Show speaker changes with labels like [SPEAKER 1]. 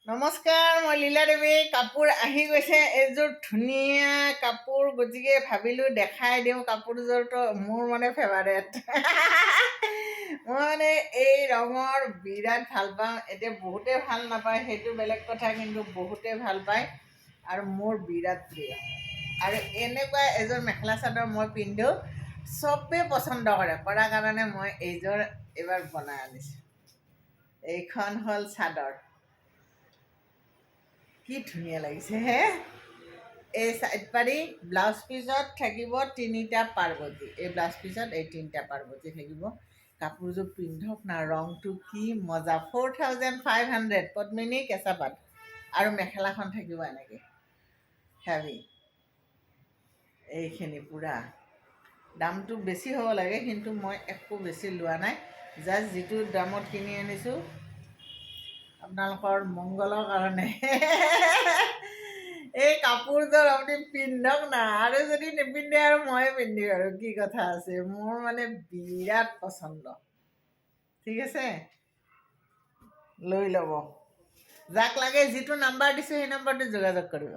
[SPEAKER 1] নমস্কাৰ, মই লীলা দেৱী। কাপোৰ আহি গৈছে, এযোৰ ধুনীয়া কাপোৰ, গতিকে ভাবিলোঁ দেখাই দিওঁ। কাপোৰযোৰটো মোৰ মানে ফেভাৰেট। মই মানে এই ৰঙৰ বিৰাট ভাল পাওঁ। এতিয়া বহুতে ভাল নাপায়, সেইটো বেলেগ কথা, কিন্তু বহুতে ভাল পায় আৰু মোৰ বিৰাট প্ৰিয়। আৰু এনেকুৱা এযোৰ মেখেলা চাদৰ মই পিন্ধোঁ, চবেই পচন্দ কৰাৰ কাৰণে মই এইযোৰ এইবাৰ বনাই আনিছোঁ। এইখন হ'ল চাদৰ। কি ধুনীয়া লাগিছে হে। এই চাইড পাৰি ব্লাউজ পিচত থাকিব 3টা পাৰ্বতী। এই ব্লাউজ পিচত এই 3টা পাৰ্বতী থাকিব। কাপোৰযোৰ পিন্ধক না, ৰংটো কি মজা। 4500 পদ্মিনী কেঁচা পাত। আৰু মেখেলাখন থাকিব এনেকৈ হেভি। এইখিনি পূৰা দামটো বেছি হ'ব লাগে, কিন্তু মই একো বেছি লোৱা নাই। জাষ্ট যিটো দামত কিনি আনিছোঁ আপোনালোকৰ মংগলৰ কাৰণে। এই কাপোৰযোৰ আপুনি পিন্ধক না, আৰু যদি নিপিন্ধে আৰু ময়ে পিন্ধিম আৰু কি কথা আছে। মোৰ মানে বিৰাট পচন্দ। ঠিক আছে, লৈ ল'ব। যাক লাগে যিটো নাম্বাৰ দিছোঁ সেই নম্বৰটো যোগাযোগ কৰিব।